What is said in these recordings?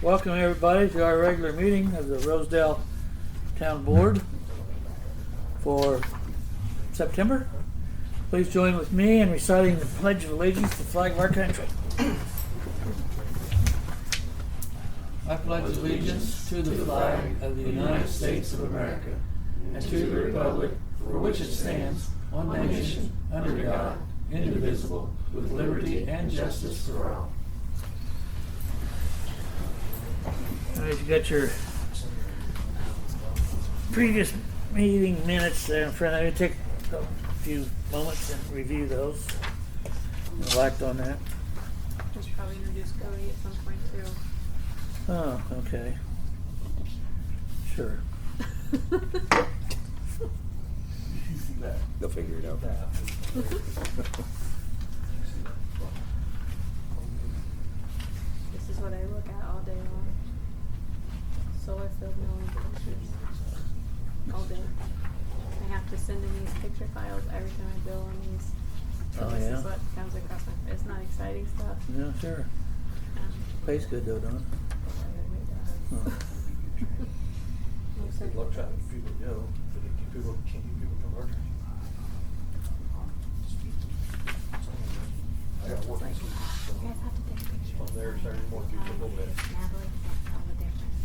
Welcome everybody to our regular meeting of the Rosedale Town Board for September. Please join with me in reciting the Pledge of Allegiance to the flag of our country. I pledge allegiance to the flag of the United States of America and to the republic for which it stands, one nation, under God, indivisible, with liberty and justice for all. All right, you got your previous meeting minutes there in front of you. Take a few moments and review those. We'll act on that. We should probably introduce Cody at some point too. Oh, okay. Sure. They'll figure it out. This is what I look at all day long. Solar field milling pictures. All day. I have to send in these picture files every time I bill on these. So Oh, this yeah? is what comes across my. It's not exciting stuff. Yeah, sure. Pays good though, don't it? Oh. Good luck trying to get people to go, but it can't keep people from working. I got work. You guys have to take a picture. Well, there's more people a little bit. Natalie can't tell the difference.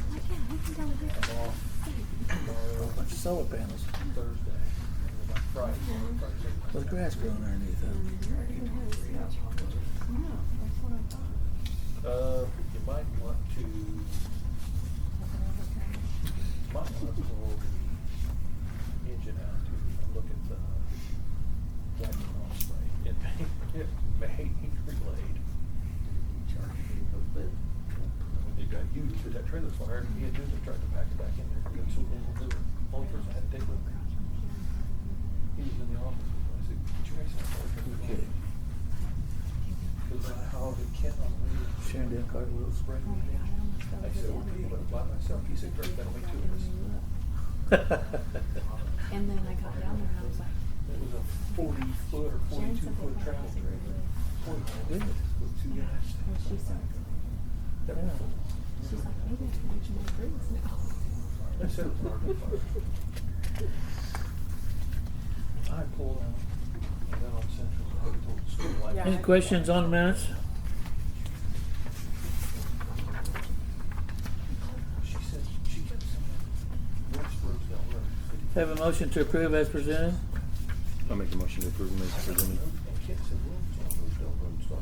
I can tell the difference. I'm off tomorrow, Bunch of solar panels Thursday, and then Friday. with grass growing underneath them. You might want to pull the engine out too. Look at the vacuum off spray. It may relayed. It got used with that trailer fire, and me and Susan tried to pack it back in there. So we'll do it. Only person I had to take with me. He was in the office. I said, "Did you guys have fire?" Okay. Because I hauled a Kent on the radio. Sharon down car wheels. Spray. I said, "Okay, but by myself." He said, "Great, that'll make two of us." And then I got down there and I was like, It was a 40-foot or 42-foot travel trailer. 40 with two guys. and she said, That was full. she's like, maybe I can reach my roots now. I said it was an RV fire. I pulled out, and then on Central, I told the school light. Yeah. Any questions on the minutes? She said, she kept saying, West Rosedale Road. Have a motion to approve as presented. I'll make a motion to approve them as presented. And Kent said, well, it's on Rosedale Road, start.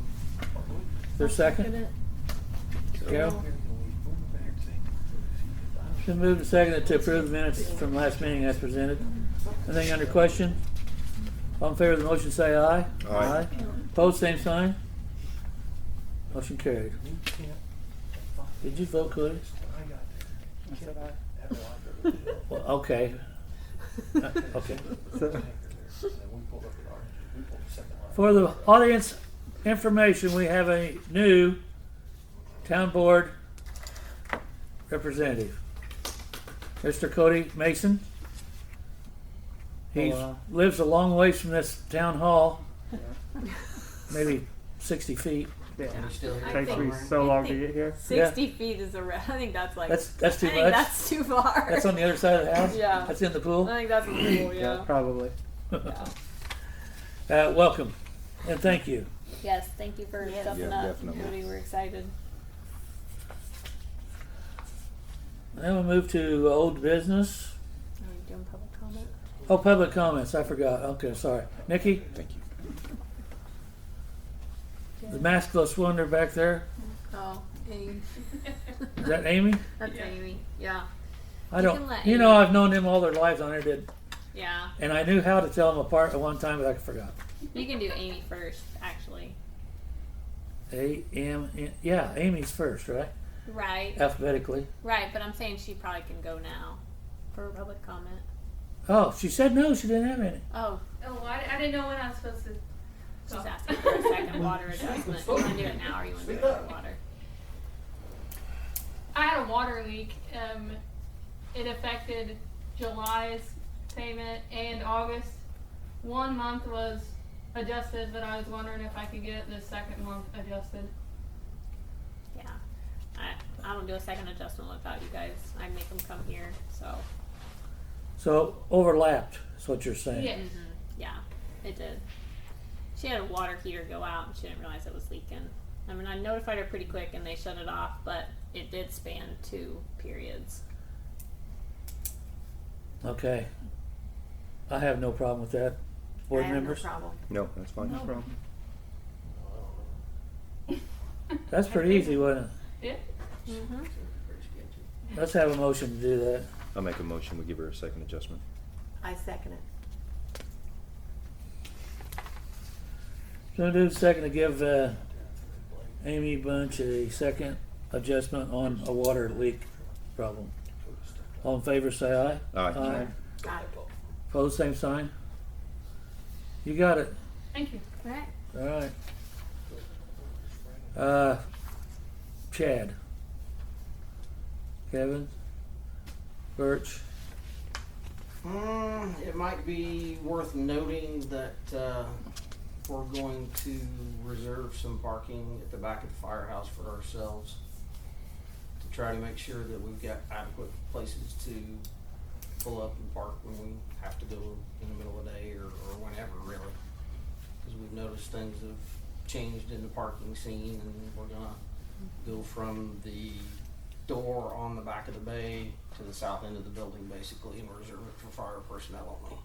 Is there a second? Carol? It's been moved and seconded to approve the minutes from last meeting as presented. Anything under question? All in favor of the motion say aye. Aye. Opposed, same sign. Motion carried. Did you vote, Cody? I got there. Kent had a lot of Well, okay. Okay. For the audience information, we have a new town board representative, Mr. Cody Mason. He lives a long ways from this town hall, maybe 60 feet. Yeah. I Takes think- me so I long to think get here. 60 feet is I think that's like. That's too I think much. that's too far. That's on the other side of the house. Yeah. That's in the pool. I think that's cool, yeah. Probably. Yeah. Welcome and thank you. Yes, thank you for stepping Yeah, up. definitely. Cody, we're excited. Then we'll move to old business. Are you doing public comment? Oh, public comments. I forgot. Okay, sorry. Nikki, Thank you. the maskless wonder back there. Oh, Amy. Is that Amy? That's Amy. Yeah. I You don't. can let You know, I've known them all their lives on there, Yeah. and I knew how to tell them apart at one time, but I forgot. You can do Amy first, actually. Yeah, Amy's first, right? Right. Alphabetically. Right, but I'm saying she probably can go now for a public comment. Oh, she said no, she didn't have any. Oh, Oh, I didn't know when I was supposed to. she's asking for a second water adjustment. You want to do it now or you want to do it for water? I had a water leak. It affected July's payment and August. 1 month was adjusted, but I was wondering if I could get the second month adjusted. Yeah. I don't do a second adjustment without you guys. I make them come here, so. So overlapped, is what you're saying? Yeah. Yeah, it did. She had a water heater go out and she didn't realize it was leaking. I mean, I notified her pretty quick and they shut it off, but it did span 2 periods. Okay. I have no problem with that. Board I have members? no problem. No, that's fine. No problem. That's pretty easy, wasn't it? Yeah. Mm-hmm. Let's have a motion to do that. I'll make a motion, we give her a second adjustment. I second it. So do second to give Amy Bunch a second adjustment on a water leak problem. All in favor, say aye. Aye. Got it. Opposed, same sign. You got it. Thank you. All right. All right. Chad. Kevin. Birch. It might be worth noting that we're going to reserve some parking at the back of the firehouse for ourselves to try to make sure that we've got adequate places to pull up and park when we have to go in the middle of the day or whenever, really. Because we've noticed things have changed in the parking scene, and we're gonna go from the door on the back of the bay to the south end of the building, basically, and reserve it for fire personnel only.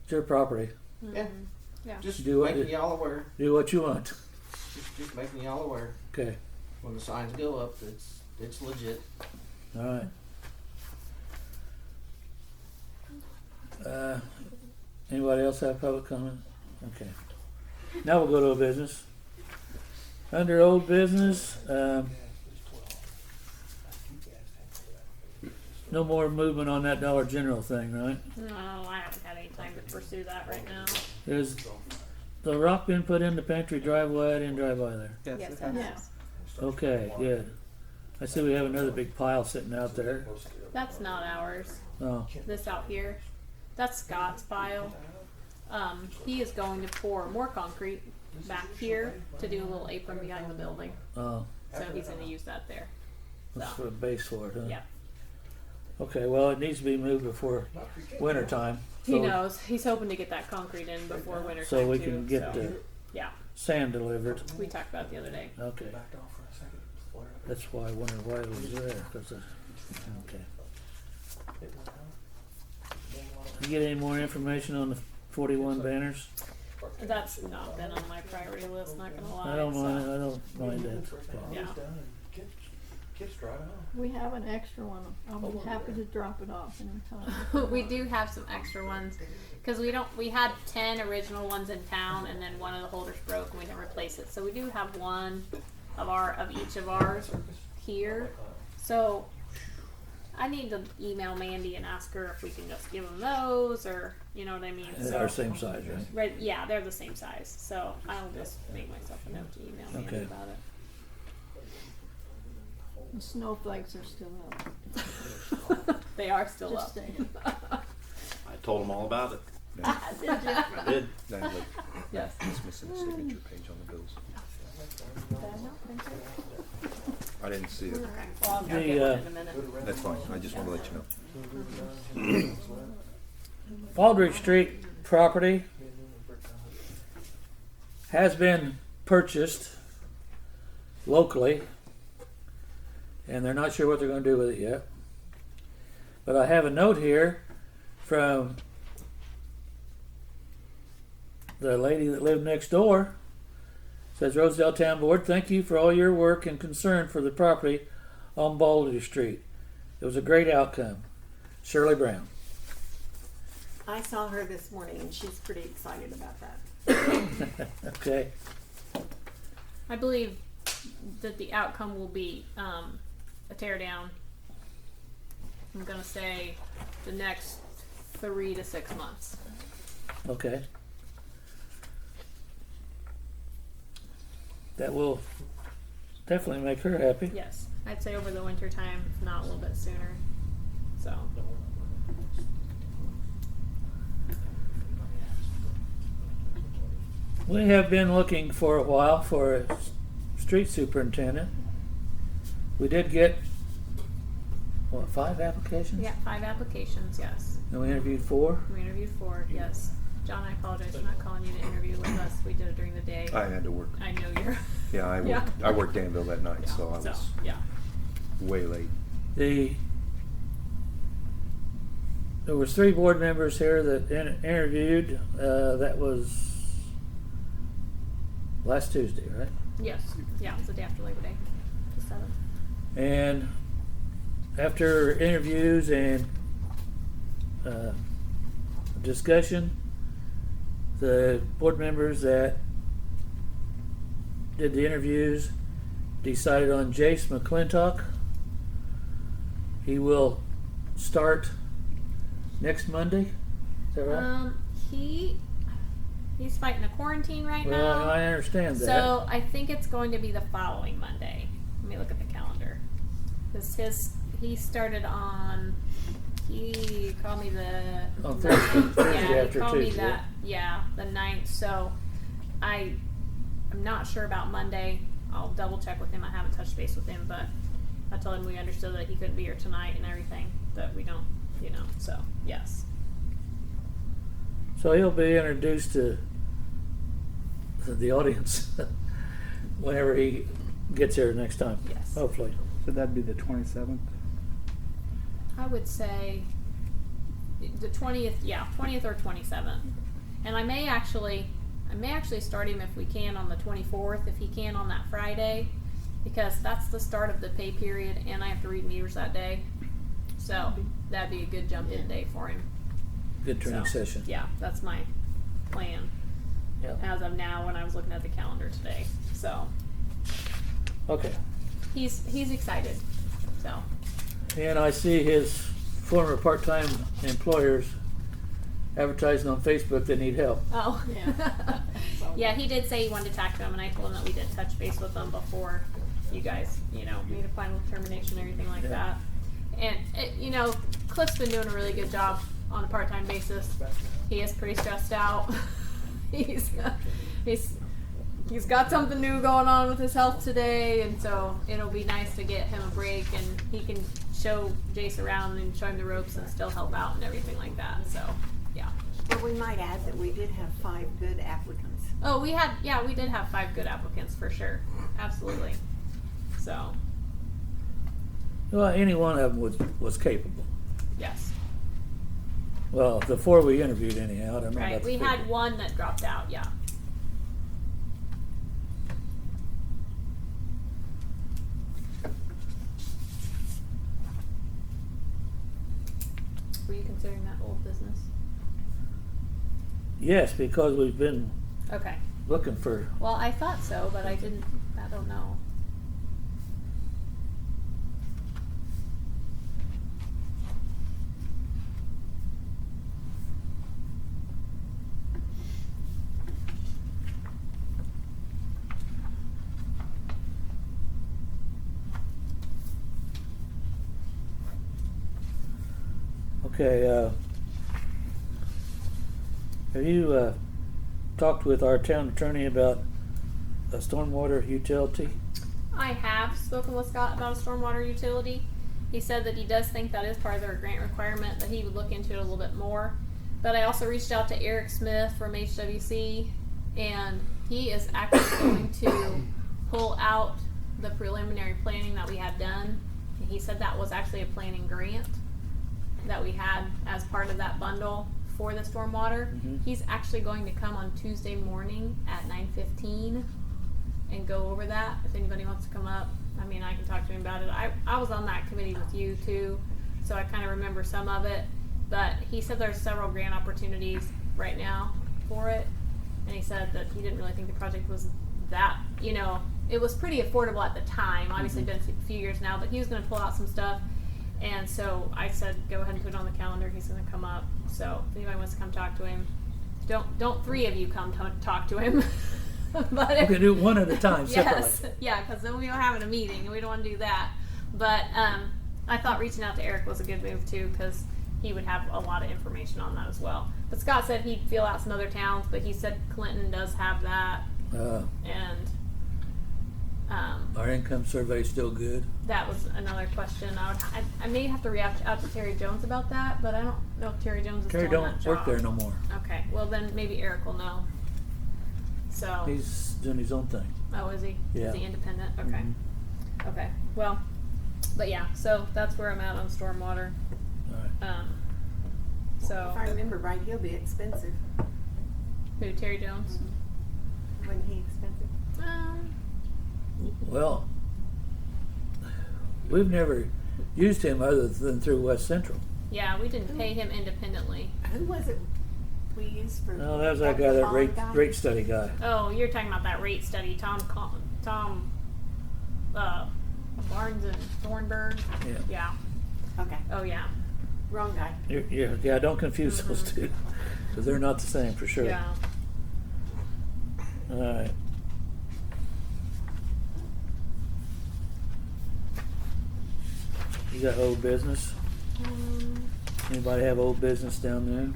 It's your property. Yeah. Yeah. Just Do what making you- y'all aware. Do what you want. Just making y'all aware. Okay. When the signs go up, it's legit. All right. Anybody else have public comment? Okay. Now we'll go to a business. Under old business, no more movement on that Dollar General thing, right? No, I haven't had any time to pursue that right now. Is the rock been put in the pantry driveway? I didn't drive by there. Yes, it has. Okay, good. I see we have another big pile sitting out there. That's not ours. Oh, This out here, that's Scott's pile. He is going to pour more concrete back here to do a little apron behind the building. oh, So he's going to use that there. that's the base for it, huh? Yeah. Okay, well, it needs to be moved before winter time. He knows. He's hoping to get that concrete in before winter time. So we too, can get so. the Yeah, sand delivered. we talked about it the other day. Okay, Backed off for a second. Flared up. that's why I wondered why it was there, cause okay. It went out. You get any more information on the 41 banners? That's not been on my priority list, not gonna lie. I don't so. mind, I don't mind that. Yeah. Kids drive out. We have an extra one. I'll be happy to drop it off anytime. We do have some extra ones because we had 10 original ones in town, and then one of the holders broke and we didn't replace it. So we do have one of each of ours here. So I need to email Mandy and ask her if we can just give them those, or you know what I mean. They are same size, right? Right, yeah, they're the same size. So I'll just make myself a note to email Mandy Okay. about it. The snowflakes are still up. They are still Just up. saying. I told them all about it. Yeah. Did you? I did. That, like, Yes. it's missing the signature page on the bills. I didn't see it. Okay. Well, I'll The, get one in a minute. That's fine, I just want to let you know. Aldrich Street property has been purchased locally, and they're not sure what they're going to do with it yet. But I have a note here from the lady that lived next door. It says, Rosedale Town Board, thank you for all your work and concern for the property on Aldrich Street. It was a great outcome. Shirley Brown. I saw her this morning and she's pretty excited about that. Okay. I believe that the outcome will be a tear down. I'm gonna say the next 3 to 6 months. Okay. That will definitely make her happy. Yes, I'd say over the winter time, if not a little bit sooner. So We have been looking for a while for a street superintendent. We did get, what, 5 applications? Yeah, 5 applications, yes. And we interviewed 4? We interviewed 4, yes. John, I apologize for not calling you to interview with us. We did it during the day. I had to work. I know you're. Yeah, I worked Danville that night, so I was yeah. way late. There was 3 board members here that interviewed. That was last Tuesday, right? Yes. Yeah, it was the day after Labor Day, the 7th. And after interviews and discussion, the board members that did the interviews decided on Jace McClintock. He will start next Monday. Is that right? He's fighting a quarantine right Well, now. I understand that. So I think it's going to be the following Monday. Let me look at the calendar. He started on. He called me On Thursday yeah, after he called me Tuesday. that. Yeah, the 9th. So I'm not sure about Monday. I'll double check with him. I haven't touched base with him, but I told him we understood that he couldn't be here tonight and everything. That we don't, So yes. So he'll be introduced to the audience whenever he gets here next time. Yes. Hopefully. So that'd be the 27th? I would say the 20th, 20th or 27th. And I may actually start him if we can on the 24th, if he can on that Friday, because that's the start of the pay period and I have to read meters that day. So that'd be a good jump in day for him. Good training session. Yeah, that's my plan Yeah. as of now when I was looking at the calendar today. So Okay. he's excited. So And I see his former part-time employers advertising on Facebook that need help. oh Yeah. yeah, he did say he wanted to talk to him, and I told him that we did touch base with them before you guys, made a final determination, everything like that. And Cliff's been doing a really good job on a part-time basis. He is pretty stressed out. he's got something new going on with his health today, and so it'll be nice to get him a break, and he can show Jace around and show him the ropes and still help out and everything like that. So yeah. Well, we might add that we did have 5 good applicants. Oh, we did have 5 good applicants for sure. Absolutely. So, Well, any one of them was capable. yes. Well, the 4 we interviewed anyhow. I don't know Right. about the We had figure. one that dropped out, yeah. Were you considering that old business? Yes, because we've been Okay. looking for. Well, I thought so, but I don't know. Okay. Have you talked with our town attorney about a stormwater utility? I have spoken with Scott about a stormwater utility. He said that he does think that is part of their grant requirement, that he would look into it a little bit more. But I also reached out to Eric Smith from HWC, and he is actually going to pull out the preliminary planning that we had done. And he said that was actually a planning grant that we had as part of that bundle for the stormwater. Mhm. He's actually going to come on Tuesday morning at 9:15 and go over that. If anybody wants to come up, I mean, I can talk to him about it. I was on that committee with you too, so I kind of remember some of it. But he said there's several grant opportunities right now for it, and he said that he didn't really think the project was that, it was pretty affordable at the time. Obviously, been a few years now, but he was going to pull out some stuff. And so I said, go ahead and put it on the calendar. He's going to come up. So if anybody wants to come talk to him, don't 3 of you come talk to him. But We can do it one at a time, separately. yes, yeah, because then we are having a meeting, and we don't want to do that. But I thought reaching out to Eric was a good move too, because he would have a lot of information on that as well. But Scott said he'd feel out some other towns, but he said Clinton does have that, and Our income survey's still good. that was another question. I may have to reach out to Terry Jones about that, but I don't know if Terry Jones is Terry still on don't that work job. there no more. Okay, well then maybe Eric will know. So. He's doing his own thing. Oh, is he? Yeah. Is he independent? Okay. Mhm. Okay. Well, but yeah, so that's where I'm at on stormwater. All right. So If I remember right, he'll be expensive. who? Terry Jones? Wasn't he expensive? Well, we've never used him other than through West Central. Yeah, we didn't pay him independently. Who was it we used for? No, that was that guy, the that bond guy? rate study guy. Oh, you're talking about that rate study, Tom Barnes and Thornburg. Yeah. Yeah. Okay, Oh yeah. wrong guy. Yeah, don't confuse those two, because they're not the same for sure. Yeah. All right. You got old business? Anybody have old business down there?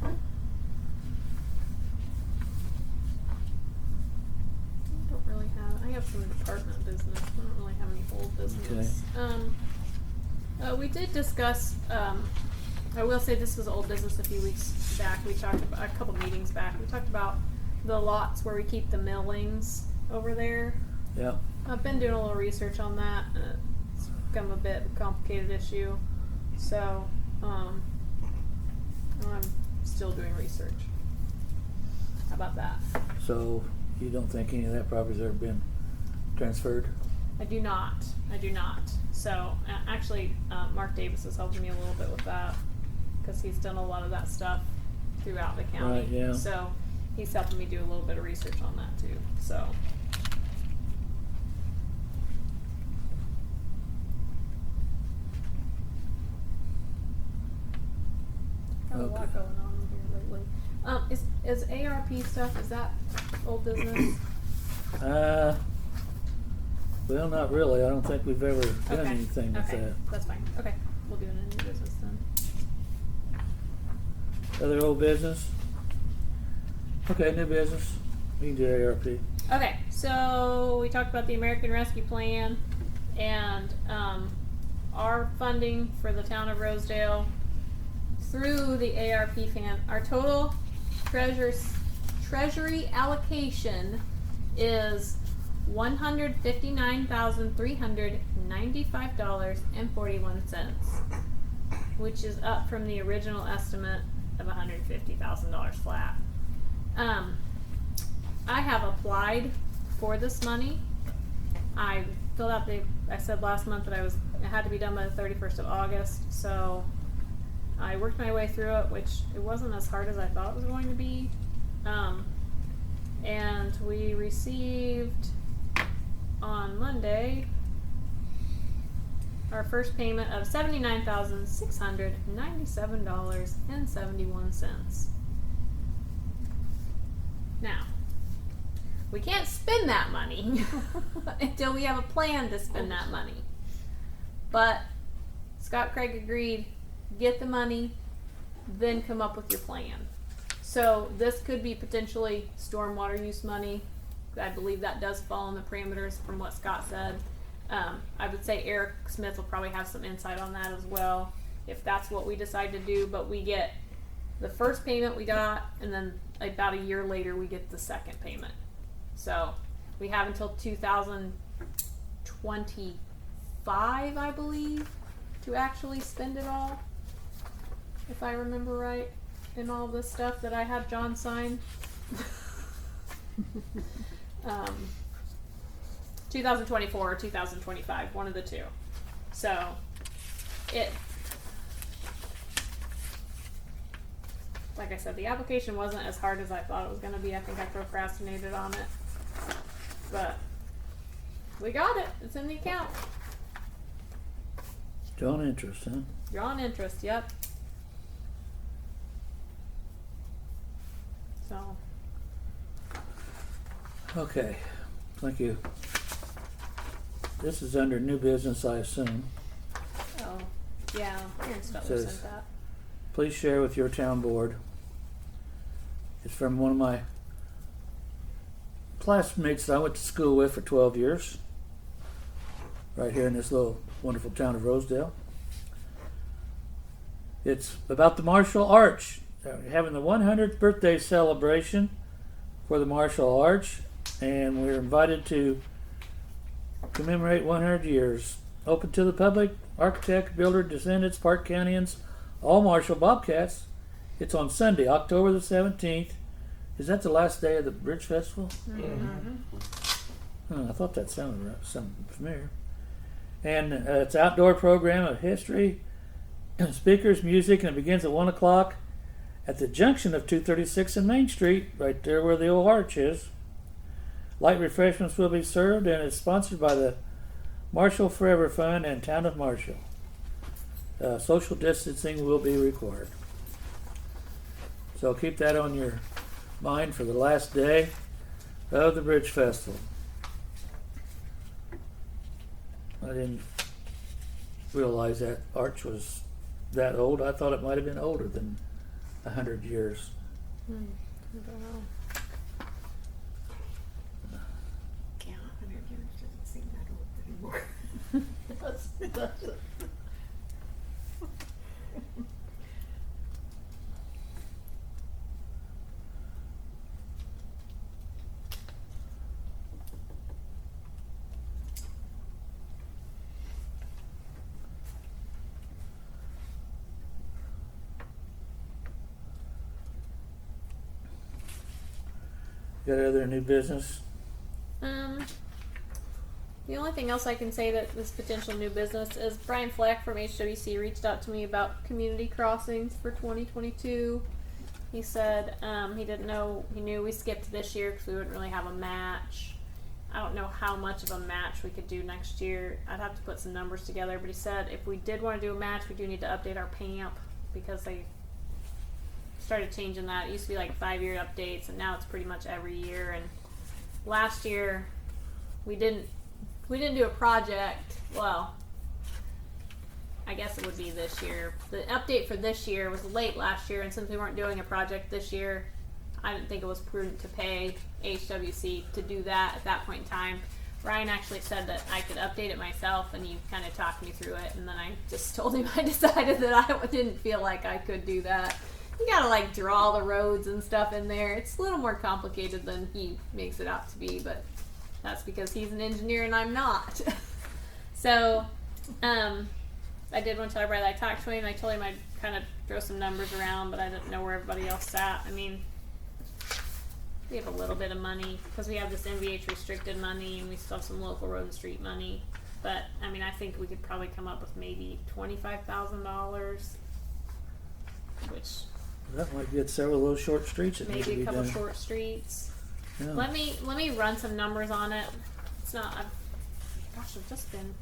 I don't really have. I have some department business. I don't really have any old business. We did discuss. I will say this was old business a few weeks back. We talked about a couple meetings back. We talked about the lots where we keep the millings over there. Yeah. I've been doing a little research on that, and it's become a bit of a complicated issue. So, I'm still doing research. How about that? So you don't think any of that property's ever been transferred? I do not. So, actually, Mark Davis is helping me a little bit with that, because he's done a lot of that stuff throughout the county. Right, yeah. So, he's helping me do a little bit of research on that too. So. Got a lot Okay. going on here lately. Is ARP stuff, is that old business? Well, not really. I don't think we've ever done Okay. anything with Okay, that. that's fine. Okay, we'll do it in new business then. Other old business? Okay, new business. We can do ARP. Okay, so we talked about the American Rescue Plan and our funding for the town of Rosedale through the ARP fan. Our total treasury allocation is $159,395.41, which is up from the original estimate of $150,000 flat. I have applied for this money. I filled out I said last month that it had to be done by the 31st of August, so I worked my way through it, which it wasn't as hard as I thought it was going to be. And we received on Monday our first payment of $79,697.71. Now, we can't spend that money until we have a plan to spend that money. But Scott Craig agreed, get the money, then come up with your plan. So this could be potentially stormwater use money. I believe that does fall in the parameters from what Scott said. I would say Eric Smith will probably have some insight on that as well, if that's what we decide to do. But we get the first payment we got, and then about a year later we get the second payment. So we have until 2025, I believe, to actually spend it all, if I remember right, in all this stuff that I had John sign. 2024 or 2025, one of the two. So like I said, the application wasn't as hard as I thought it was going to be. I think I procrastinated on it, but we got it. It's in the account. Drawn interest, huh? Drawn interest, yep. So, Okay, thank you. This is under new business, I assume. oh, yeah, Aaron Stutler Says- sent that. please share with your town board. It's from one of my classmates that I went to school with for 12 years, right here in this little wonderful town of Rosedale. It's about the Marshall Arch. They're having the 100th birthday celebration for the Marshall Arch, and we're invited to commemorate 100 years. Open to the public, architect, builder, descendants, Parke Countyans, all Marshall Bobcats. It's on Sunday, October the 17th. Is that the last day of the Bridge Festival? I thought that sounded something familiar. And it's an outdoor program of history, speakers, music, and it begins at 1 o'clock at the junction of 236 and Main Street, right there where the old arch is. Light refreshments will be served, and it's sponsored by the Marshall Forever Fund and Town of Marshall. Social distancing will be required. So keep that on your mind for the last day of the Bridge Festival. I didn't realize that arch was that old. I thought it might have been older than 100 years. I don't know. Yeah, 100 years doesn't seem that old anymore. Got other new business? The only thing else I can say that this potential new business is Brian Fleck from HWC reached out to me about community crossings for 2022. He said he didn't know, he knew we skipped this year because we wouldn't really have a match. I don't know how much of a match we could do next year. I'd have to put some numbers together, but he said if we did want to do a match, we do need to update our PAMP because they started changing that. It used to be like 5-year updates, and now it's pretty much every year. And last year we didn't do a project. Well, I guess it would be this year. The update for this year was late last year, and since we weren't doing a project this year, I didn't think it was prudent to pay HWC to do that at that point in time. Ryan actually said that I could update it myself, and he kind of talked me through it, and then I just told him I decided that I didn't feel like I could do that. You gotta like draw the roads and stuff in there. It's a little more complicated than he makes it out to be, but that's because he's an engineer and I'm not. So, I did want to tell everybody that I talked to him. I told him I'd kind of throw some numbers around, but I didn't know where everybody else sat. I mean, we have a little bit of money because we have this NVH restricted money and we still have some local road and street money. But I mean, I think we could probably come up with maybe $25,000, which That might get several of those short streets that need to maybe be a couple done. short streets. Yeah. Let me run some numbers on it. It's not. I've just been.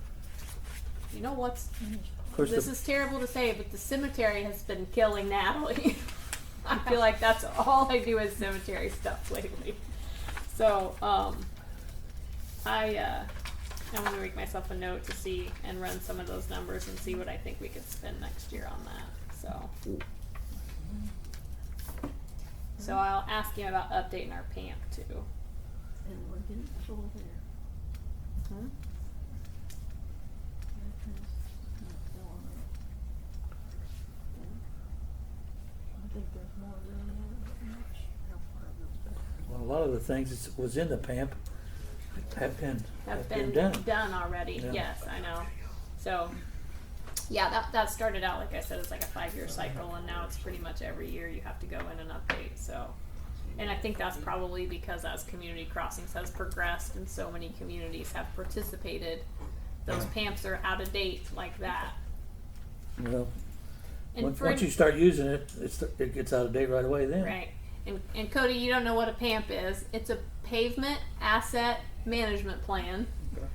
You know what's? Of course, This is terrible to say, but the cemetery has been killing Natalie. I feel like that's all I do is cemetery stuff lately. So I'm gonna make myself a note to see and run some of those numbers and see what I think we could spend next year on that. So I'll ask him about updating our PAMP too. And we're getting full there. Hmm? I think there's more room there, but much. How far are those back? Well, a lot of the things that was in the PAMP have been done. Already. Yeah. Yes, I know. So yeah, that started out, like I said, as like a 5-year cycle, and now it's pretty much every year you have to go in and update. So, and I think that's probably because as community crossings has progressed and so many communities have participated, those PAMPs are out of date like that. Well, And once you start using it, it gets out of date right away then. Right. And Cody, you don't know what a PAMP is. It's a pavement asset management plan. Okay.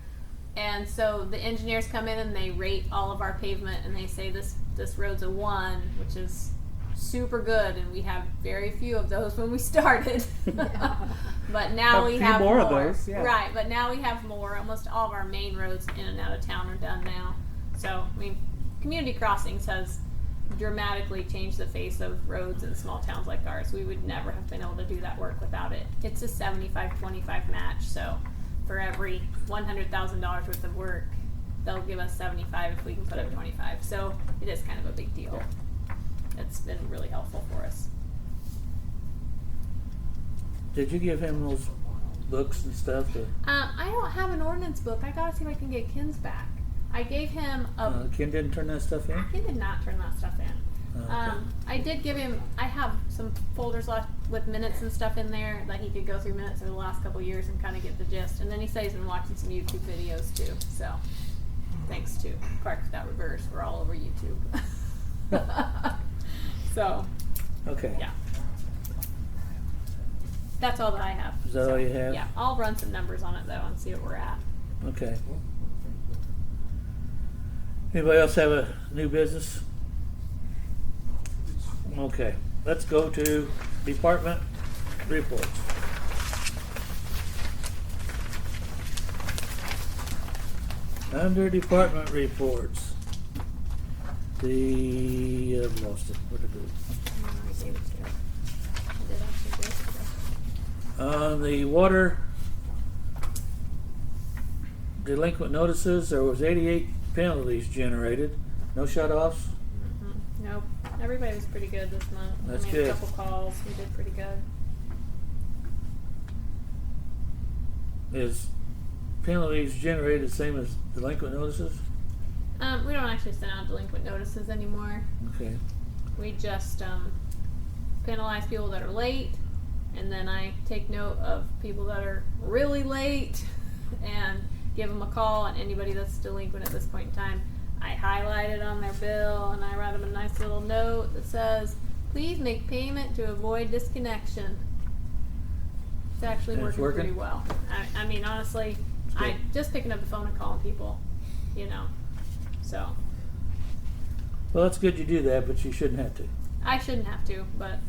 And so the engineers come in and they rate all of our pavement and they say this road's a 1, which is super good, and we have very few of those when we started. But now A we few have more of those, yeah. Right, but now we have more. Almost all of our main roads in and out of town are done now. So, I mean, community crossings has dramatically changed the face of roads in small towns like ours. We would never have been able to do that work without it. It's a 75-25 match, so for every $100,000 worth of work, they'll give us 75 if we can put up 25. So it is kind of a big deal. It's been really helpful for us. Did you give him those books and stuff? I don't have an ordinance book. I gotta see if I can get Ken's back. I gave him a. Ken didn't turn that stuff in? Ken did not turn that stuff in. Okay. I did give him. I have some folders left with minutes and stuff in there that he could go through minutes over the last couple of years and kind of get the gist. And then he said he's been watching some YouTube videos too. So, thanks to Parke Got Reverse, we're all over YouTube. So. Okay. Yeah. That's all that I have. Is that all you have? Yeah, I'll run some numbers on it though and see what we're at. Okay. Anybody else have a new business? Okay, let's go to department reports. Under department reports, I've lost it. What did I do? On the water delinquent notices, there was 88 penalties generated. No shut-offs? Nope. Everybody was pretty good this month. That's I made good. a couple calls. We did pretty good. Is penalties generated the same as delinquent notices? We don't actually send out delinquent notices anymore. Okay. We just penalize people that are late, and then I take note of people that are really late and give them a call, and anybody that's delinquent at this point in time, I highlight it on their bill and I write them a nice little note that says, please make payment to avoid disconnection. It's actually And it's working pretty working? well. I mean, honestly, I just picking up the phone and calling people, you know, so. Well, that's good you do that, but you shouldn't have to. I shouldn't have to, but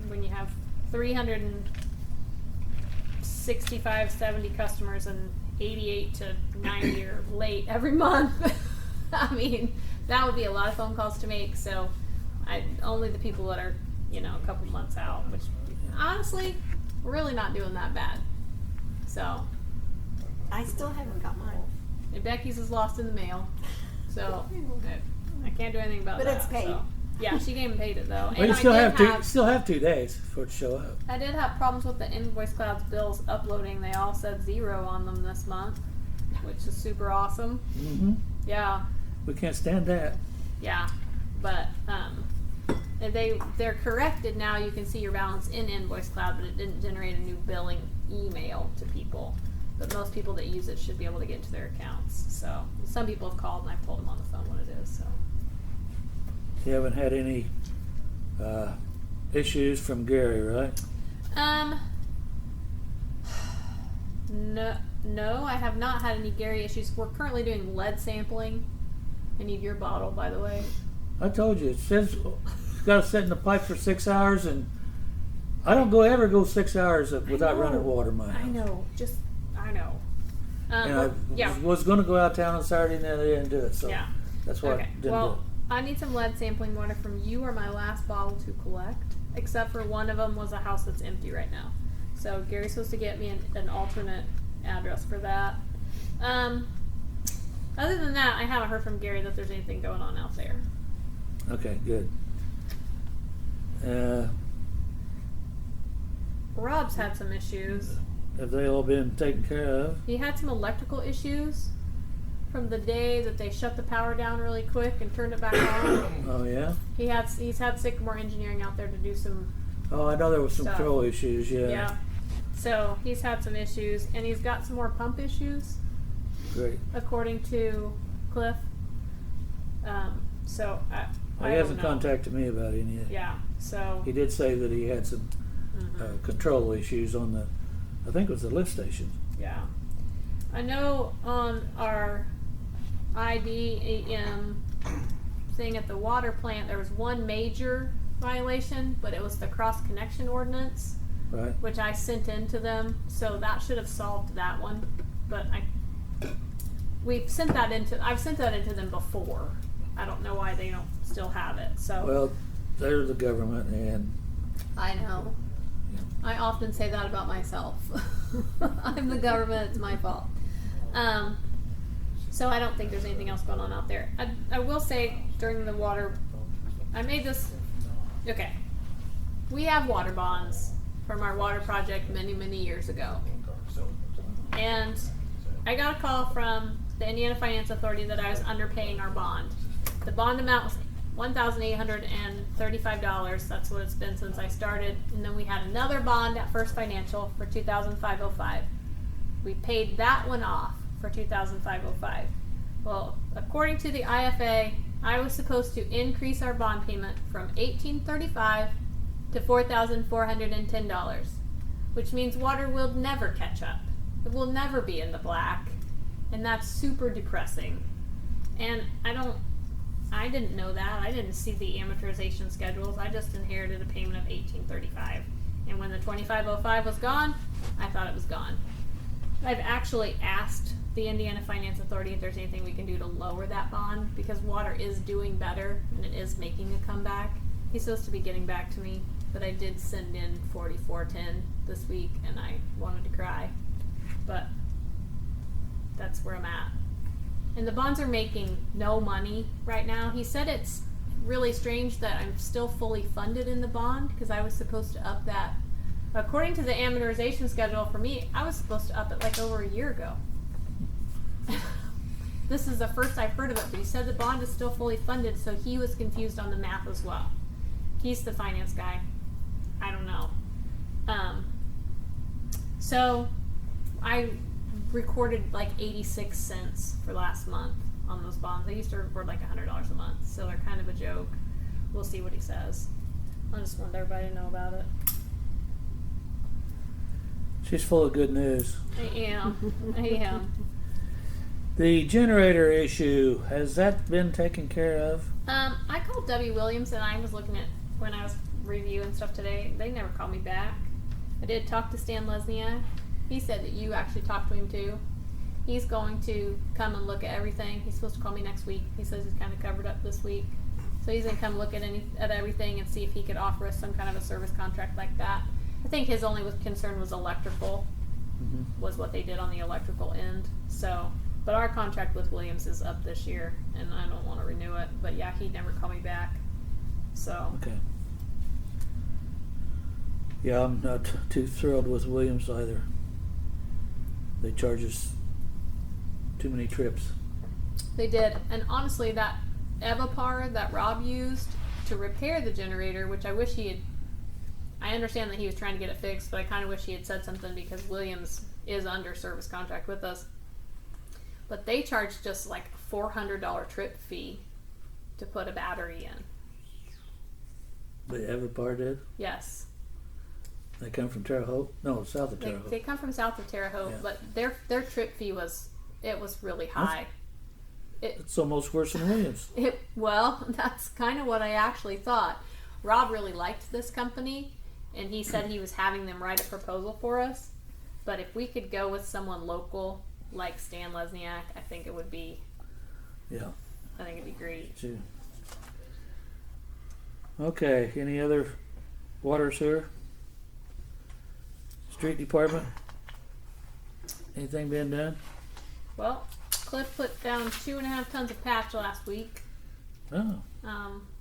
when you have 365, 70 customers and 88 to 90 are late every month, I mean, that would be a lot of phone calls to make. So only the people that are, you know, a couple months out, which honestly, we're really not doing that bad. So. I still haven't got mine. And Becky's is lost in the mail. So I can't do anything about But that. it's paid. So. Yeah, she came and paid it though. Well, you still have 2 days for it to show up. I did have problems with the Invoice Cloud's bills uploading. They all said 0 on them this month, which is super awesome. Mm-hmm. Yeah, We can't stand that. yeah, but they're corrected now. You can see your balance in Invoice Cloud, but it didn't generate a new billing email to people. But most people that use it should be able to get into their accounts. So some people have called and I've told them on the phone what it is. So. You haven't had any issues from Gary, right? No, I have not had any Gary issues. We're currently doing lead sampling. I need your bottle, by the way. I told you, it says it's got to sit in the pipe for 6 hours, and I don't ever go 6 hours without running water in my house. I know. I know. And Yeah. I was going to go out of town on Saturday and then I didn't do it, so Yeah. that's why I Okay. didn't Well, do it. I need some lead sampling water from you or my last bottle to collect. Except for one of them was a house that's empty right now. So Gary's supposed to get me an alternate address for that. Other than that, I haven't heard from Gary that there's anything going on out there. Okay, good. Rob's had some issues. Have they all been taken care of? He had some electrical issues from the day that they shut the power down really quick and turned it back on. Oh, yeah? He's had Sycamore Engineering out there to do some. Oh, I know there was some Stuff. control issues, yeah. Yeah. So he's had some issues, and he's got some more pump issues, Great. according to Cliff. So I He don't hasn't know. contacted me about any yet. Yeah. So. He did say that he had some control issues on I think it was the lift station. Yeah. I know on our IDAM thing at the water plant, there was one major violation, but it was the cross connection ordinance, Right? which I sent in to them. So that should have solved that one. But I've sent that into them before. I don't know why they don't still have it. So Well, they're the government, and I know. I often say that about myself. I'm the government, it's my fault. So I don't think there's anything else going on out there. I will say during the water, I made this, okay. We have water bonds from our water project many, many years ago. And I got a call from the Indiana Finance Authority that I was underpaying our bond. The bond amount was $1,835. That's what it's been since I started. And then we had another bond at First Financial for $2,505. We paid that one off for $2,505. Well, according to the IFA, I was supposed to increase our bond payment from $1,835 to $4,410, which means water will never catch up. It will never be in the black, and that's super depressing. And I didn't know that. I didn't see the amortization schedules. I just inherited a payment of $1,835. And when the $2,505 was gone, I thought it was gone. I've actually asked the Indiana Finance Authority if there's anything we can do to lower that bond, because water is doing better and it is making a comeback. He's supposed to be getting back to me, but I did send in $4,410 this week and I wanted to cry. But that's where I'm at. And the bonds are making no money right now. He said it's really strange that I'm still fully funded in the bond, because I was supposed to up that. According to the amortization schedule for me, I was supposed to up it like over a year ago. This is the first I've heard of it, but he said the bond is still fully funded, so he was confused on the math as well. He's the finance guy. I don't know. So I recorded like 86 cents for last month on those bonds. I used to record like $100 a month, so they're kind of a joke. We'll see what he says. I just want everybody to know about it. she's full of good news. I am. I am. The generator issue, has that been taken care of? I called Debbie Williams, and I was looking at when I was reviewing stuff today. They never called me back. I did talk to Stan Lesniak. He said that you actually talked to him too. He's going to come and look at everything. He's supposed to call me next week. He says he's kind of covered up this week, so he's gonna come look at everything and see if he could offer us some kind of a service contract like that. I think his only concern was electrical, was what they did on the electrical end. So, but our contract with Williams is up this year, and I don't want to renew it. But yeah, he never called me back. So Okay. Yeah, I'm not too thrilled with Williams either. They charge us too many trips. they did, and honestly, that Evapar that Rob used to repair the generator, which I wish he had. I understand that he was trying to get it fixed, but I kind of wish he had said something, because Williams is under service contract with us. But they charged just like a $400 trip fee to put a battery in. The Everpar did? Yes. They come from Terre Haute? No, south of Terre Haute. They come from south of Terre Haute, Yeah. but their trip fee was really high. It's almost worse than Williams. Well, that's kind of what I actually thought. Rob really liked this company, and he said he was having them write a proposal for us. But if we could go with someone local like Stan Lesniak, I think it would be. Yeah. I think it'd be great. Too. Okay, any other water, sewer? Street department? Anything been done? Well, Cliff put down 2.5 tons of patch last week. Oh,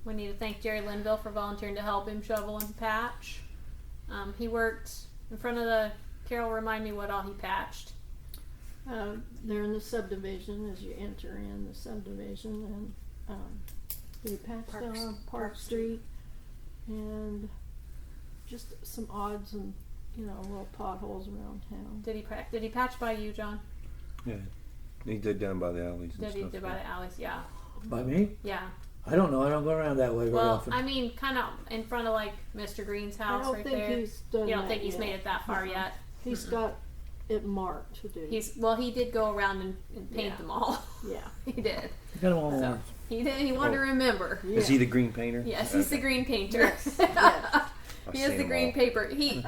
We need to thank Jerry Linville for volunteering to help him shovel and patch. He worked in front of the. Carol, remind me what all he patched. They're in the subdivision as you enter in the subdivision, and they patched Park Street, and just some odds and little potholes around town. Did he patch by you, John? Yeah. He did down by the alleys and Did he stuff. did by the alleys? Yeah. by me? Yeah. I don't know. I don't go around that way very Well, often. I mean, kind of in front of like Mr. Green's I house don't right think there. he's done You don't that think he's yet. made it that far yet? He's got it marked to do. He did go around and paint Yeah. them all. Yeah. He did. You got them all So, orange. he did. He wanted to remember. Is he the green painter? Yes, he's the Okay. green painter. Yes. Yes. I've He is seen the them green all. paper. He,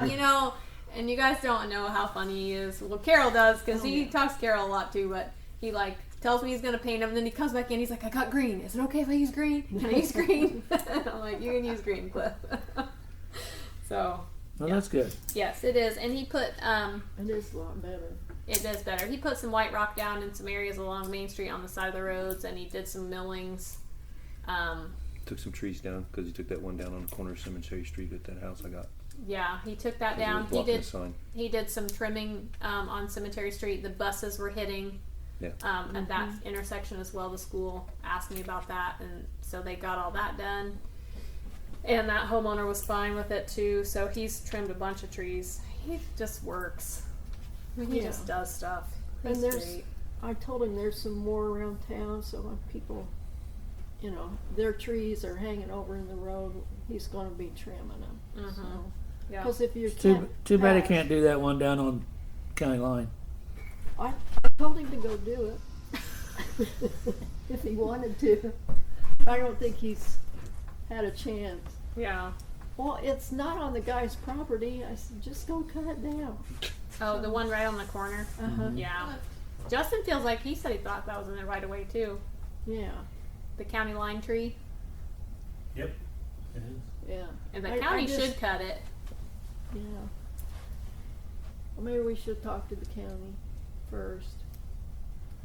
and you guys don't know how funny he is. Well, Carol does, because he talks to Carol a lot too. But he like tells me he's gonna paint them, and then he comes back in. He's like, "I got green. Is it okay if I use green? Can I use green?" I'm like, "You can use green, Cliff." So Well, that's good. yes, it is. And he put It is a lot better. it does better. He put some white rock down in some areas along Main Street on the side of the roads, and he did some millings. Took some trees down because he took that one down on the corner of Cemetery Street at that house I got. Yeah, he took that It was down. He blocking did. the sign. He did some trimming on Cemetery Street. The buses were hitting Yeah. at that intersection as well. The school asked me about that, and so they got all that done. And that homeowner was fine with it too. So he's trimmed a bunch of trees. He just works. I mean, he Yeah. just does stuff. And He's there's, great. I told him there's some more around town, so when people, you know, their trees are hanging over in the road, he's gonna be trimming them. Mhm. So, Yeah. cause if you Too bad he pass- can't do that one down on county line. I told him to go do it if he wanted to. I don't think he's had a chance. Yeah. Well, it's not on the guy's property. I said, just go cut it down. Oh, the one right on the corner. Uh-huh. Yeah. Justin feels like he said he thought that was in the right of way too. Yeah, The county line tree, Yep. It is. yeah. and the I county just- should cut it. Yeah. Well, maybe we should talk to the county first.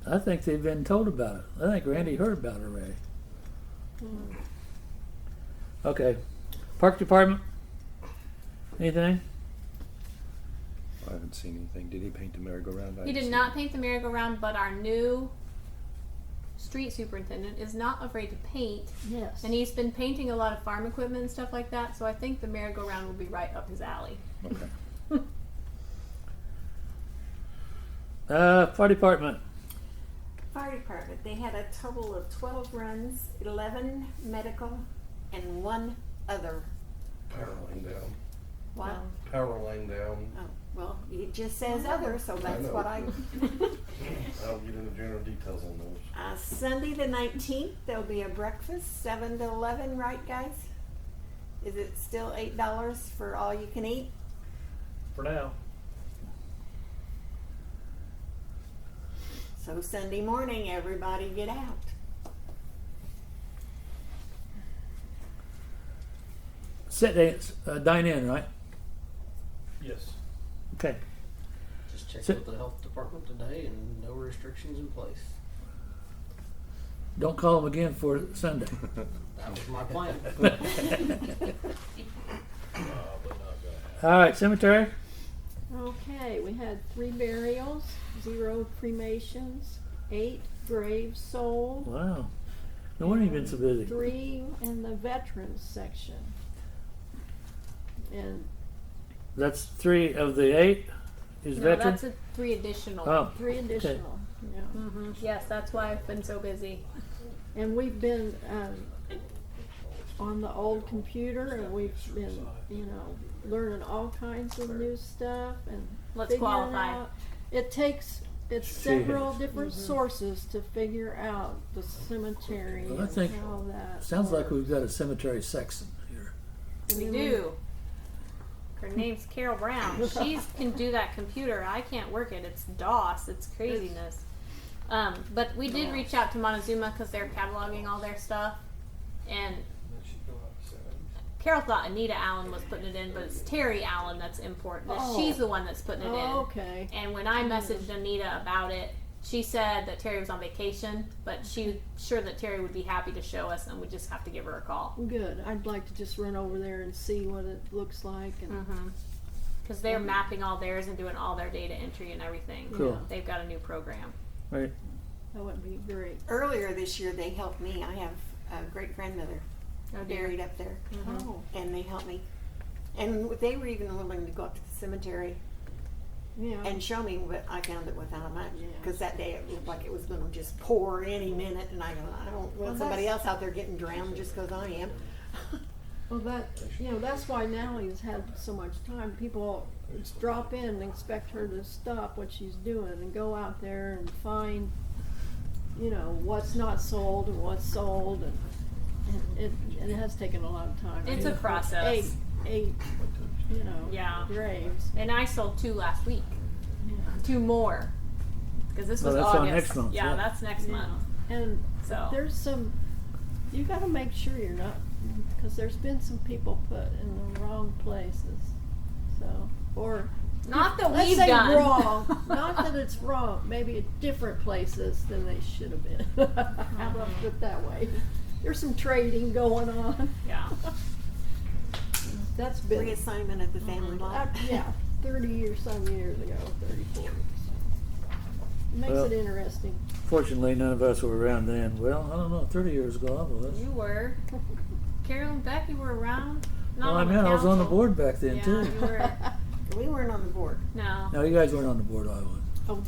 I think they've been told about it. I think Randy heard about it already. Hmm. Okay. Park Department? Anything? I haven't seen anything. Did he paint the merry-go-round? I He haven't did seen not it. paint the merry-go-round, but our new street superintendent is not afraid to paint, Yes. and he's been painting a lot of farm equipment and stuff like that. So I think the merry-go-round will be right up his alley. Okay. Fire Department. Fire department, they had a total of 12 runs, 11 medical, and 1 other. Power line down. Wow. Power line down. Oh, well, it just says other, so that's know. what I. I'll get into general details on those. Sunday the 19th, there'll be a breakfast, 7 to 11, right, guys? Is it still $8 for all you can eat? For now. So Sunday morning, everybody get out. Dine in, right? Yes. Okay. Just checked So- with the health department today and no restrictions in place. Don't call them again for Sunday. That was my plan. All right, cemetery. Okay, we had 3 burials, 0 cremations, 8 graves sold, Wow. No wonder you've been so busy. 3 in the veterans section. And That's 3 of the 8 is No, veteran. that's 3 additional. Oh, 3 additional, yeah. Hmm. Yes, that's why I've been so busy. And we've been on the old computer, and we've been, you know, learning all kinds of new stuff and Let's figuring qualify. out. It's several different sources to figure out the cemetery Well, I and think- how that. sounds like works. we've got a cemetery section here. We And then do. Her name's Carol Brown. She can do that computer. I can't work it. It's DOS. It's craziness. But we did reach out to Montezuma because they're cataloging all their stuff. And That should go out to 70. Carol thought Anita Allen was putting it in, but it's Terry Allen that's important. Oh. She's the one that's putting it in. Oh, okay. And when I messaged Anita about it, she said that Terry was on vacation, but she's sure that Terry would be happy to show us, and we just have to give her a call. Good. I'd like to just run over there and see what it looks like. And Because they're mapping all theirs and doing all their data entry and everything. Cool. They've got a new program. Right. that would be great. Earlier this year, they helped me. I have a great grandmother Oh, dear. buried up there, Oh, and they helped me. And they were even willing to go up to the cemetery yeah. and show me, but I found it without much. Yeah. Because that day it looked like it was going to just pour any minute, and I don't Well, want somebody that's- else out there getting drowned just because I am. Well, that's why Natalie's had so much time. People drop in and expect her to stop what she's doing and go out there and find, you know, what's not sold and what's sold, and it has taken a lot of time. It's a process. Eight, you know, Yeah. graves. And I sold 2 last week. Yeah. 2 more. Because this Well, was that's on August. next month, Yeah, yeah. that's next month. And So there's some, you gotta make sure you're not, because there's been some people put in the wrong places, so, or. not that Let's we've say done. wrong, not that it's wrong, maybe at different places than they should have been. How about put it that way? There's some trading going on. Yeah. That's been, Reassignment of the family lot. yeah, 30 years, some years ago, 34. So. Makes Well, it interesting. Fortunately, none of us were around then. Well, I don't know, 30 years ago I was. You were. Carol and Becky were around. Not Well, I on mean, I was on the council. board back then Yeah, too. you were. We weren't on the board. No. No, you guys weren't on the board. I was. Oh,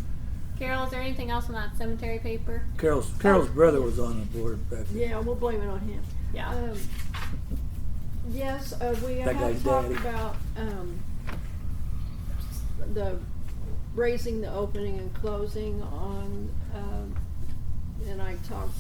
Carol, is there anything else on that cemetery paper? Carol's brother was on the board back then. yeah, we'll blame it on him. Yeah. Yes, we That have guy's talked daddy. about the raising the opening and closing on, and I talked,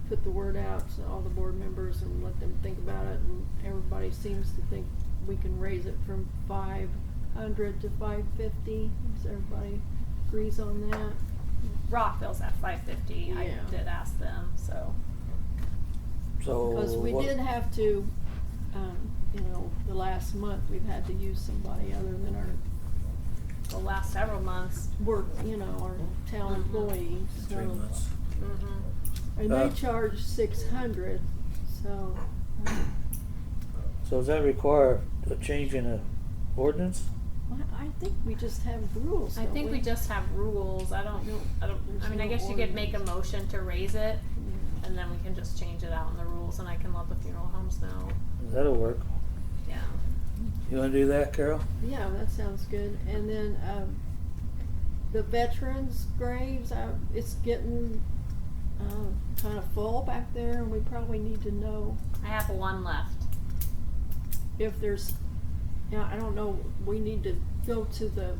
put the word out to all the board members and let them think about it, and everybody seems to think we can raise it from 500 to 550. Does everybody agrees on that? Rockville's at 550. I Yeah. did ask them, so. So Because we what- did have to, the last month, we've had to use somebody other than our The last several months. work, our town employees. 3 months. Mm-hmm. And they charge 600, so. So does that require a change in a ordinance? I think we just have rules, I don't think we just have rules. I don't. There's I mean, I no guess you could make a ordinance. motion to raise it, and then we can just change it out in the rules, and I can let the funeral homes know. That'll work. Yeah. You want to do that, Carol? Yeah, that sounds good. And then, the veterans' graves, it's getting, kind of full back there, and we probably need to know I have one left. if there's, I don't know, we need to go to the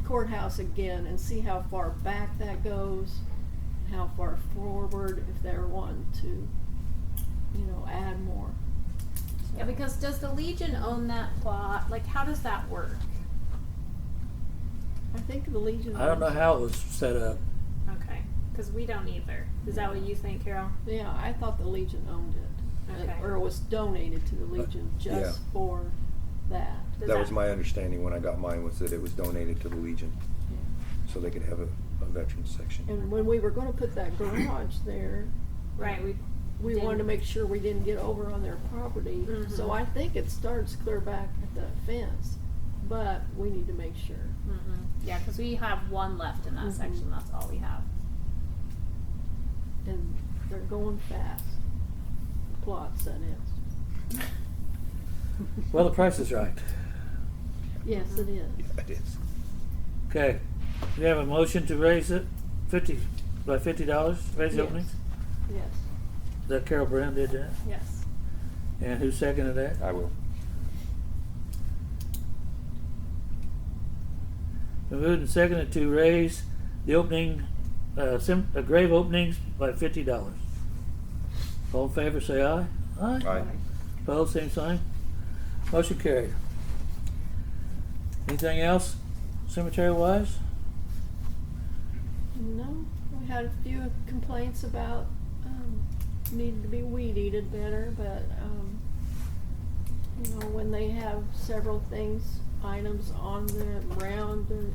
courthouse again and see how far back that goes, how far forward, if they're wanting to, add more. Yeah, because does the Legion own that plot? Like, how does that work? I think the Legion. I don't know how it was set up. Okay, because we don't either. Is that what you think, Carol? Yeah, I thought the Legion owned it. Okay. Or it was donated to the Legion just yeah. for that. Does That was my understanding when I got mine, was that it was donated to the Legion, so they could have a veterans section. And when we were gonna put that garage there, Right. we wanted to make sure we didn't get over on their property. Mhm. So I think it starts clear back at the fence, but we need to make sure. Yeah, because we have one left in that Mhm. section. That's all we have. And they're going fast. Plots, that is. Well, the price is right. Yes, it is. Yeah, it is. Okay. We have a motion to raise it by $50, raise the Yes. openings? Yes. That Carol Brown did that? Yes. And who seconded that? I will. Been moved and seconded to raise the opening, grave openings by $50. All in favor, say aye. Aye. Aye. Opposed, same sign. Motion carried. Anything else, cemetery-wise? No, we had a few complaints about, needing to be weed eated better, but, when they have several things, items on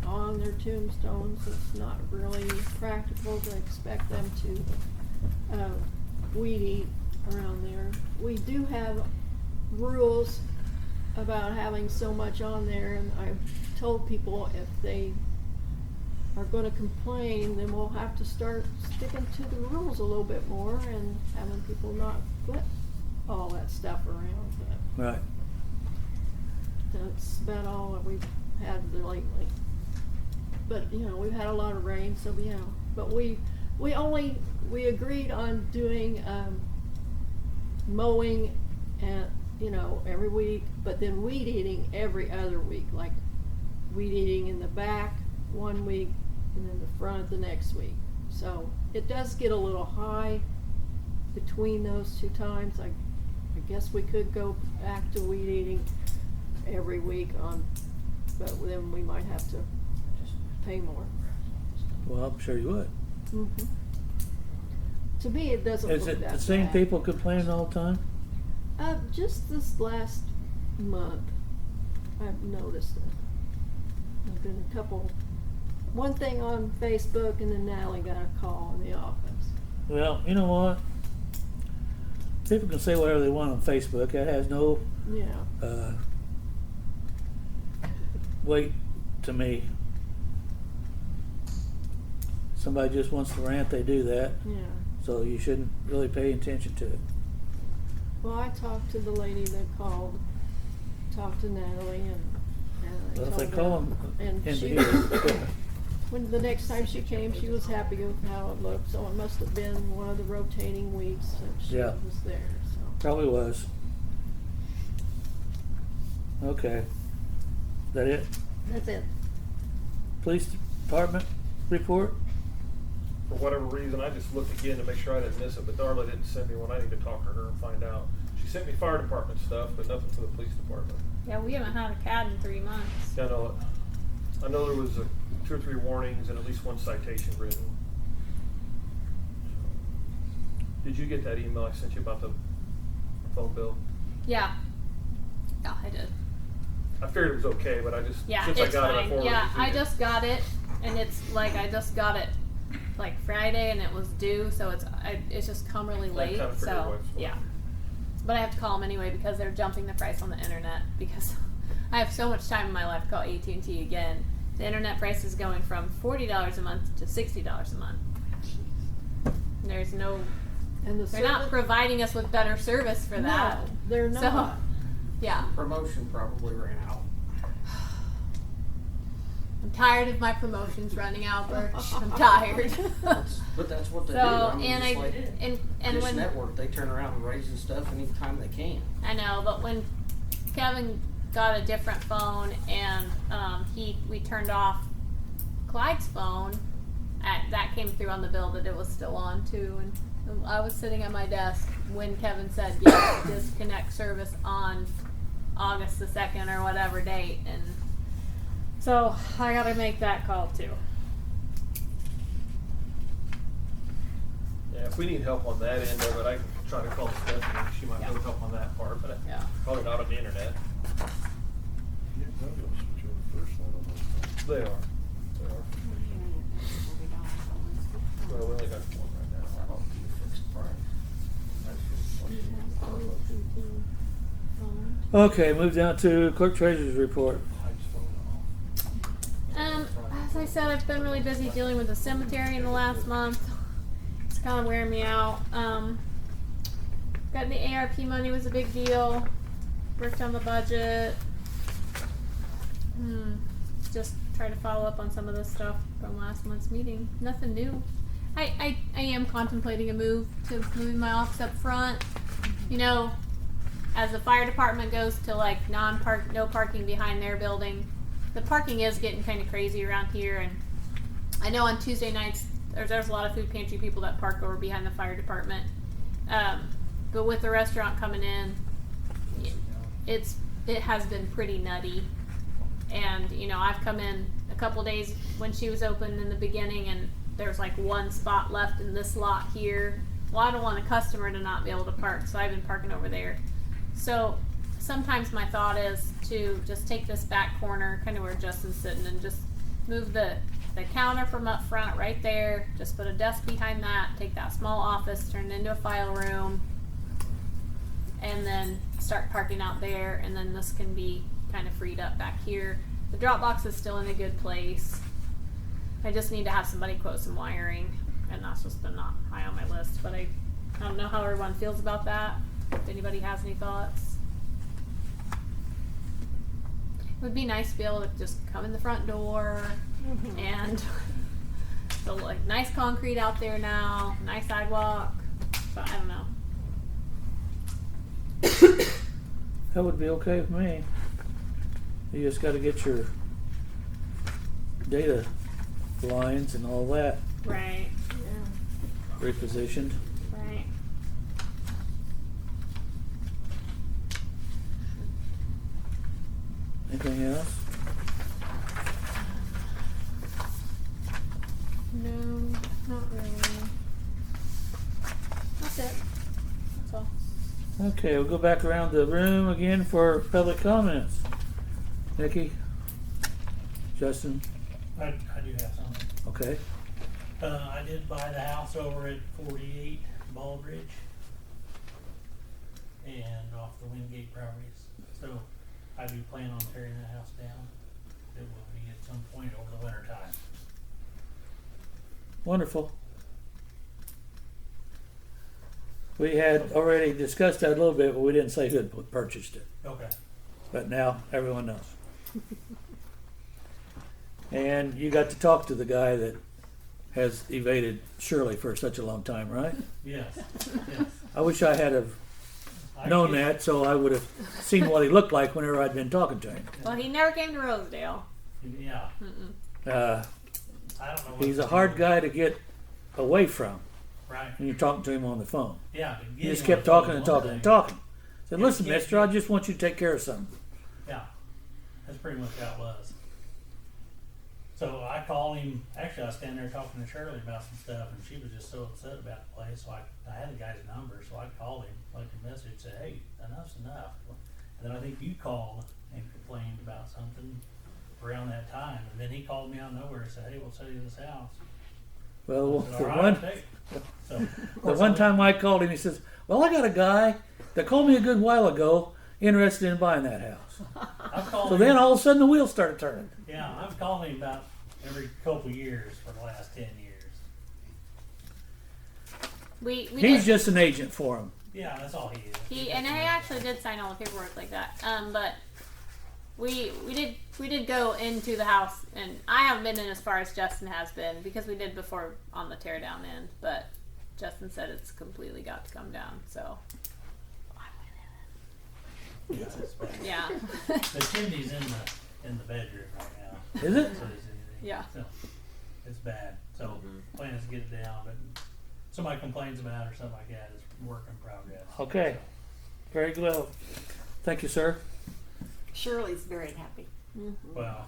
on their tombstones, it's not really practical to expect them to, weed eat around there. We do have rules about having so much on there, and I've told people if they are gonna complain, then we'll have to start sticking to the rules a little bit more and having people not put all that stuff around, but Right. that's about all that we've had lately. But, we've had a lot of rain, so but we agreed on doing, mowing and, every week, but then weed eating every other week, like weed eating in the back one week and then the front the next week. So it does get a little high between those two times. I guess we could go back to weed eating every week but then we might have to pay more. Well, I'm sure you would. Mm-hmm. To me, it doesn't Is look it that the same bad. people complaining all the time? Just this last month, I've noticed it. There's been a couple. One thing on Facebook, and then Natalie got a call in the office. Well, you know what? People can say whatever they want on Facebook. That has no Yeah. weight to me. Somebody just wants to rant, they do that. Yeah. So you shouldn't really pay attention to it. Well, I talked to the lady that called, talked to Natalie, and I Well, if told they her, call them and into she, here, it's different. when the next time she came, she was happy with how it looked. So it must have been one of the rotating weeks that she Yeah. was there. So Probably was. Okay. Is that it? that's it. Police department report? For whatever reason, I just looked again to make sure I didn't miss it, but Darla didn't send me one. I need to talk to her and find out. She sent me fire department stuff, but nothing for the police department. Yeah, we haven't had a CAD in 3 months. Yeah, I know there was 2 or 3 warnings and at least 1 citation written. Did you get that email I sent you about the phone bill? Yeah. Yeah, I did. I figured it was okay, but I just, Yeah, since it's I got it, I fine. forwarded Yeah, it to I you. just got it, and it's like I just got it like Friday, and it was due, so it's just come really I late. kinda figured So what it's for. yeah, but I have to call them anyway because they're jumping the price on the internet because I have so much time in my life to call AT&T again. The internet price is going from $40 a month to $60 a month. There's no, And the they're not service- providing us with better service for that. No, they're So, not. yeah. Promotion probably ran out. I'm tired of my promotions running out, Birch. I'm tired. But that's what they do. So, I mean, and just I, like and Dish when, Network, they turn around and raise stuff anytime they can. I know, but when Kevin got a different phone and, we turned off Clyde's phone, that came through on the bill that it was still on too, and I was sitting at my desk when Kevin said, yes, disconnect service on August the 2nd or whatever date, and so I gotta make that call too. Yeah, if we need help on that end of it, I can try to call Stephanie. She might Yeah. know help on that part, but Yeah. probably not on the internet. Yeah, probably gonna switch over first line on those. They are. Well, we only got 1 right now. That'll be a fixed price. Okay, move down to clerk treasurer's report. As I said, I've been really busy dealing with the cemetery in the last month. It's kind of wearing me out. Got the ARP money was a big deal. Worked on the budget. Just try to follow up on some of the stuff from last month's meeting. Nothing new. I am contemplating a move to moving my office up front. You know, as the fire department goes to like no parking behind their building, the parking is getting kind of crazy around here. And I know on Tuesday nights there's a lot of food pantry people that park over behind the fire department. But with the restaurant coming in, it has been pretty nutty. And you know, I've come in a couple days when she was open in the beginning, and there's like 1 spot left in this lot here. Well, I don't want a customer to not be able to park, so I've been parking over there. So sometimes my thought is to just take this back corner, kind of where Justin's sitting, and just move the counter from up front right there. Just put a desk behind that, take that small office, turn it into a file room, and then start parking out there, and then this can be kind of freed up back here. The drop box is still in a good place. I just need to have somebody quote some wiring, and that's just been not high on my list, but I don't know how everyone feels about that. If anybody has any thoughts. It would be nice to be able to just come in the front door and the like nice concrete out there now, nice sidewalk, but I don't know. That would be okay with me. You just gotta get your data lines and all that Right, repositioned. right. Anything else? Okay, we'll go back around the room again for public comments. Nikki? Justin? I do have something. Okay. I did buy the house over at 48 Baldridge and off the Wingate properties. So I do plan on tearing that house down. It will be at some point over the winter time. Wonderful. We had already discussed that a little bit, but we didn't say who had purchased it. Okay. But now everyone knows. And you got to talk to the guy that has evaded Shirley for such a long time, right? Yes. Yes. I wish I had have known that, so I would have seen what he looked like whenever I'd been talking to him. Well, he never came to Rosedale. Yeah. Mm-mm. I don't know. What He's a to hard do. guy to get away from Right. when you're talking to him on the phone. Yeah. He just kept talking and talking and talking. I said, listen, mister, I just want you to take care of something. Yeah. That's pretty much how it was. So I called him. Actually, I was standing there talking to Shirley about some stuff, and she was just so upset about the place. So I had the guy's number, so I called him, left a message, said, "Hey, enough's enough." And then I think you called and complained about something around that time, and then he called me out of nowhere and said, "Hey, we'll sell you this house." Well, I said, the "All right, one, I'll take it." So, of the course, one I time I called him, he says, well, I got a guy that called me a good while ago interested in buying that house. I've called So him, then all of a sudden the wheels started turning. yeah, I've called him about every couple years for the last 10 years. We He's did, just an agent for him. Yeah, that's all he is. he actually did sign all the paperwork like that. But we did go into the house, and I haven't been in as far as Justin has been because we did before on the tear down end. But Justin said it's completely got to come down. So Yeah, it's bad. yeah, The chimney's in the bedroom right now. Is it? So it's anything. Yeah. So it's bad. So plan is to get it down, but somebody complains about it or something like that. It's work in progress. Okay. Very well. Thank you, sir. Shirley's very happy. Well,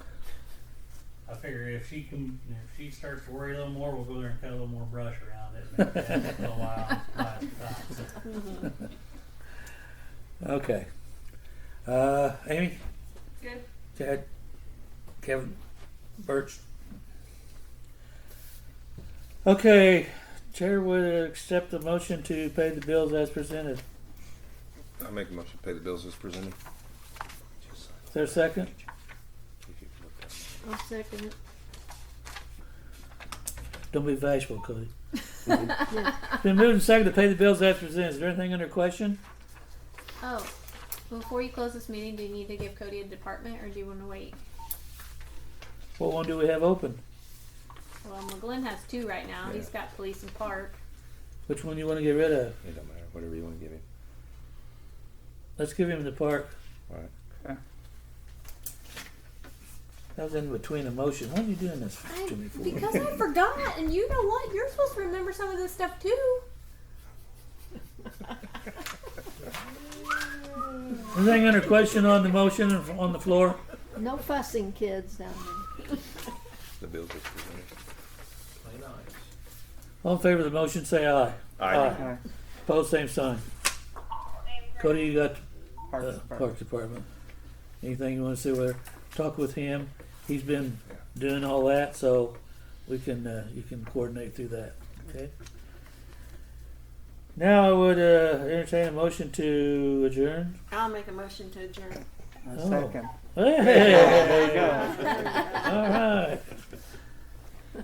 I figure if she starts to worry a little more, we'll go there and cut a little more brush around it. And maybe have a little while. Okay. Amy? Good. Chad? Kevin? Birch? Okay. Chair would accept the motion to pay the bills as presented. I'll make a motion to pay the bills as presented. Is there a second? I'll second it. Don't be bashful, Cody. It's been moved and seconded to pay the bills as presented. Is there anything under question? Oh, before you close this meeting, do you need to give Cody a department, or do you want to wait? What one do we have open? Well, McGlynn has 2 right now. Yeah. He's got police and park. Which one do you want to get rid of? It don't matter. Whatever you want to give him. Let's give him the park. All right. That was in between a motion. What are you doing this to me for? Because I forgot, and you know what? You're supposed to remember some of this stuff too. Anything under question on the motion on the floor? No fussing, kids down there. The bills as presented. Play nice. All in favor of the motion, say aye. Aye. Opposed, same sign. Cody, you got Parks Department. Parks Department. Anything you want to say with her? Talk with him. He's been doing all that, so we can you can coordinate through that. Okay. Now I would entertain a motion to adjourn. I'll make a motion to adjourn. A Oh. second. Hey! There you go. All right.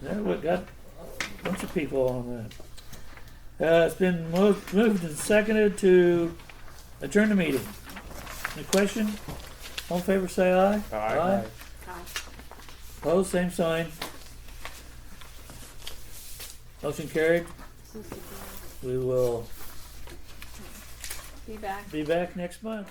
There we got a bunch of people on that. It's been moved and seconded to adjourn the meeting. Any question? All in favor, say aye. Aye. Aye. Opposed, same sign. Motion carried. We will Be back. be back next month.